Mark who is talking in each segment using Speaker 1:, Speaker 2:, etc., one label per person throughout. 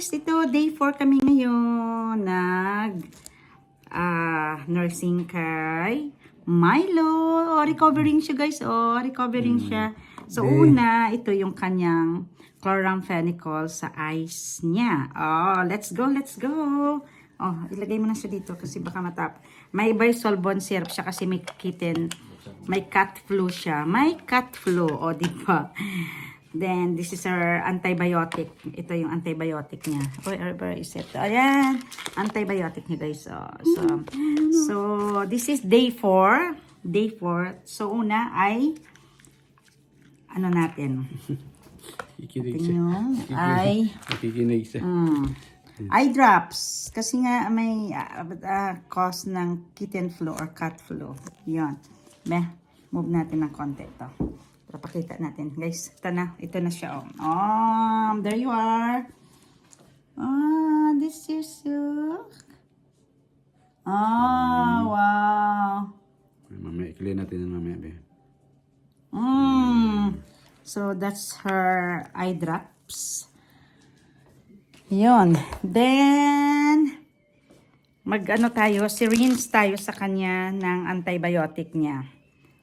Speaker 1: guys, ito day 4 kami ngayon. Nursing kay Milo. Recovering siya guys. Recovering siya. So una, ito yung kanyang chloramphenicol sa eyes niya. Let's go, let's go. Ilagay mo na siya dito kasi baka matap. May Bisolbon syrup siya kasi may may cat flu siya. May cat flu, di ba? Then, this is our antibiotic. Ito yung antibiotic niya. Where is it? Ayan. Antibiotic niya, guys. So, this is day 4. Day 4. So, una ay, ano natin?
Speaker 2: Kikinig siya. Nakikinig siya.
Speaker 1: Eye drops. Kasi nga, may cause ng kitten flu or cat flu. Yun. Move natin ng konti ito. Para pakita natin. Guys, ito na siya. There you are. This is wow.
Speaker 2: Mamaya, i-clear natin yung mamaya, be.
Speaker 1: So, that's her eye drops. Yun. Then, syringe tayo sa kanya ng antibiotic niya.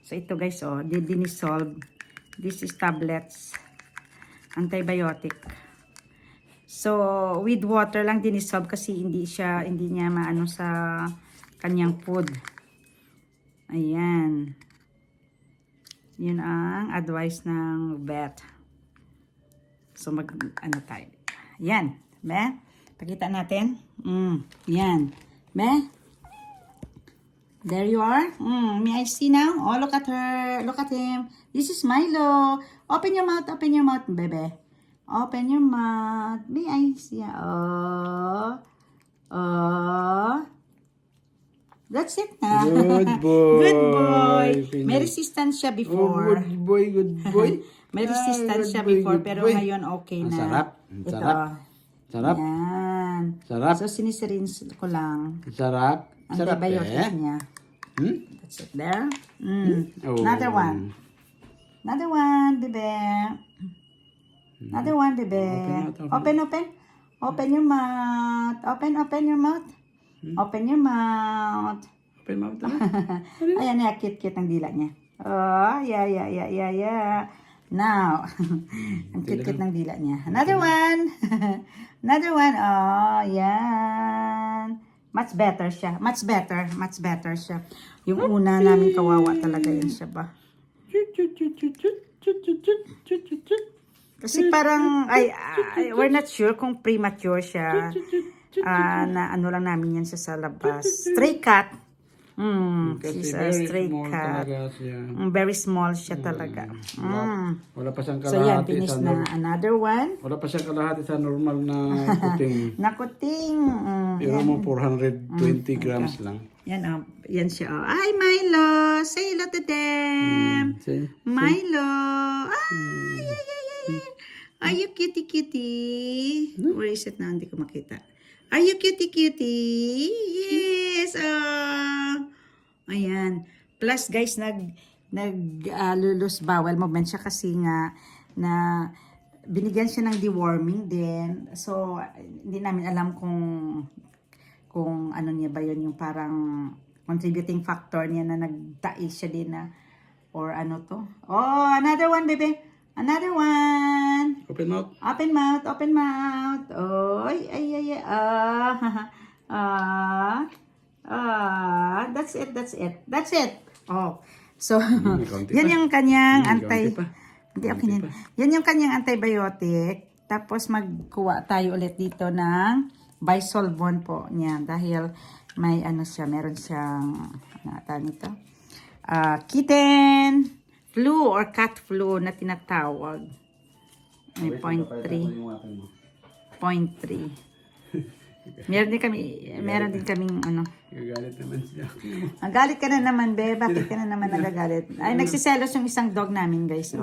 Speaker 1: So, ito guys, dinisolve. This is tablets. Antibiotic. So, with water lang dinisolve kasi hindi niya maano sa kanyang food. Ayan. Yun ang advice ng vet. So, tayo. Yan. Pakita natin. Yan. There you are. May I see now? Look at her. Look at him. This is Milo. Open your mouth. Open your mouth, baby. Open your mouth. May I see? That's it na.
Speaker 2: Good boy.
Speaker 1: Good boy. May resistance siya before.
Speaker 2: Good boy, good boy.
Speaker 1: May resistance siya before, pero ngayon okay na.
Speaker 2: Sarap. Sarap.
Speaker 1: Yan.
Speaker 2: Sarap.
Speaker 1: So, sinisirinse ko lang.
Speaker 2: Sarap. Sarap,
Speaker 1: Antibiotic niya. That's it there. Another one. Another one, bebe. Another one, bebe. Open. Open your mouth. Open your mouth. Open your mouth.
Speaker 2: Open mouth.
Speaker 1: Ayan na, cute ang dila niya. Yeah. Now, ang cute ng dila niya. Another one. Another one. Yan. Much better siya. Much better siya. Yung una namin kawawa talaga yan siya ba. Kasi parang, we're not sure kung premature siya. Na ano lang namin yan siya sa labas. Stray cat. She's a stray cat. Very small siya talaga.
Speaker 2: Wala pa siyang
Speaker 1: So yan,
Speaker 2: kalahati
Speaker 1: finish
Speaker 2: sa
Speaker 1: na. Another one.
Speaker 2: Wala pa siyang kalahati sa normal na kuting.
Speaker 1: Nakuting.
Speaker 2: Pero mo 420 grams lang.
Speaker 1: Yan siya. Ay, Milo. Say hello to them. Milo. Ay. Are you cutie? Where is it na? Hindi ko makita. Are you cutie? Yes. Ayan. Plus guys, lulus bowel movement siya kasi nga na binigyan siya ng deworming din. So, hindi namin alam kung ano niya ba yun, yung parang contributing factor niya na nagtais siya din na or ano to. Another one, baby. Another one.
Speaker 2: Open mouth.
Speaker 1: Open mouth. Open mouth. That's it. So, yan yung kanyang yan yung kanyang antibiotic. Tapos magkuha tayo ulit dito ng Bisolbon po niya dahil may meron siyang kitten flu or cat flu na tinatawag. May 0.3. Meron din kaming
Speaker 2: Gagalit naman siya.
Speaker 1: Ang galit ka na naman, be. Bakit ka na naman nagagalit? Ay, nagsiselos yung isang dog namin, guys.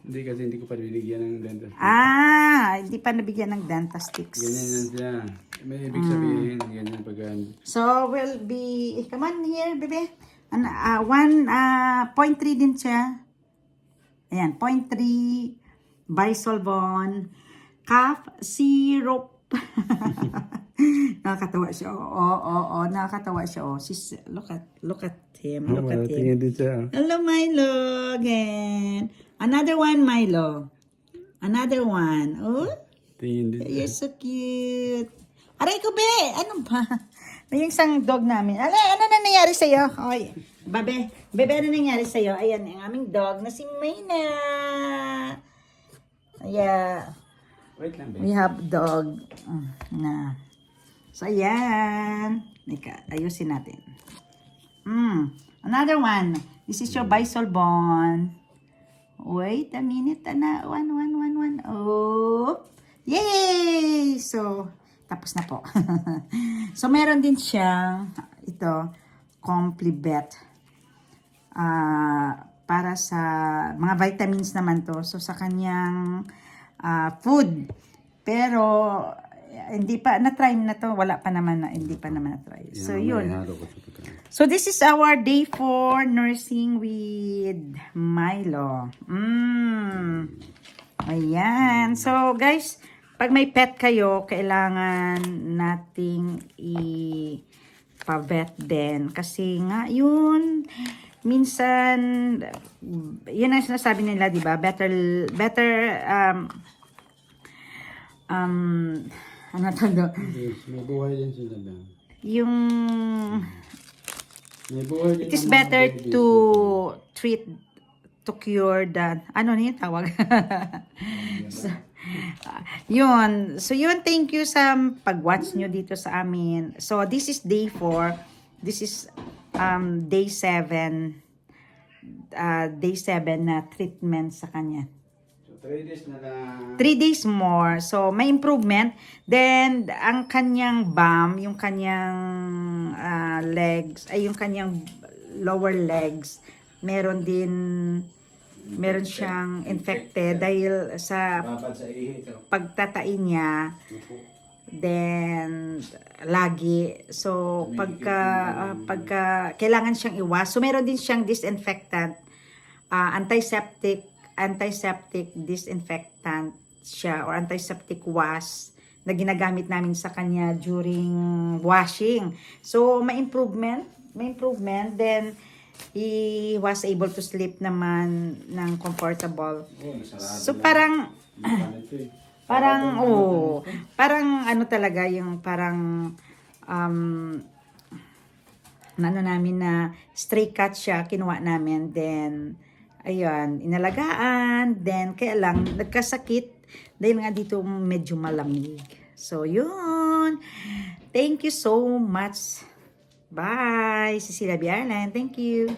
Speaker 2: Hindi kasi hindi ko pa binigyan ng dentist.
Speaker 1: Hindi pa nabigyan ng dentastix.
Speaker 2: Ganyan yan siya. May ibig sabihin, ganyan pag...
Speaker 1: So, we'll be... Come on here, bebe. 0.3 din siya. Ayan, 0.3 Bisolbon. cough syrup. Nakakatawa siya. Oo, nakakatawa siya. Oh, look at him. Look at him.
Speaker 2: Tingin din siya.
Speaker 1: Hello, Milo. Again. Another one, Milo. Another one. Oh,
Speaker 2: Tingin din siya.
Speaker 1: you're so cute. Aray ko, be. Ano ba? May isang dog namin. Ano na nangyari sa'yo? Oy, Bebe, ano nangyari sa'yo? Ayan, ang aming dog na si Mayna. Yeah.
Speaker 2: Wait lang,
Speaker 1: We have dog na. So, ayan. Ayusin natin. Another one. This is your bisolbon. Wait a minute. One. Oh. Yay! So, tapos na po. So, meron din siyang ito, Complibet. Para sa mga vitamins naman to. So, sa kanyang food. Pero, hindi pa, na-try na to. Wala pa naman hindi pa naman na-try. So, yun. So, this is our day 4 nursing with Milo. Ayan. So, guys, pag may pet kayo, kailangan nating i-vet din. Kasi nga, yun, minsan, yun ang sinasabi nila, di ba? Better, ano tawag?
Speaker 2: Yes, may buhay din sila ba?
Speaker 1: Yung,
Speaker 2: May buhay din
Speaker 1: it is
Speaker 2: ang mga
Speaker 1: better
Speaker 2: babies.
Speaker 1: to treat, to cure than, ano na yung tawag? So, yun. So, yun, thank you sa pag-watch nyo dito sa amin. So, this is day 4. This is day 7. Day 7 na treatment sa kanya.
Speaker 2: So, 3 days na lang.
Speaker 1: 3 days more. So, may improvement. Then, ang kanyang bum, yung kanyang legs, ay yung kanyang lower legs, meron siyang infected dahil sa
Speaker 2: Babad sa ihi.
Speaker 1: pagtatain niya. Then, lagi. So, pagka kailangan siyang iwas. So, meron din siyang disinfectant, antiseptic disinfectant siya or antiseptic wash na ginagamit namin sa kanya during washing. So, may improvement. Then, he was able to sleep naman ng comfortable. So, parang ano talaga yung parang ano namin na stray cat siya, kinuha namin. Then, ayun, inalagaan. Then, kaya lang, nagkasakit. Dahil nga dito medyo malamig. So, yun. Thank you so much. Bye, Cecilia Bialan. Thank you.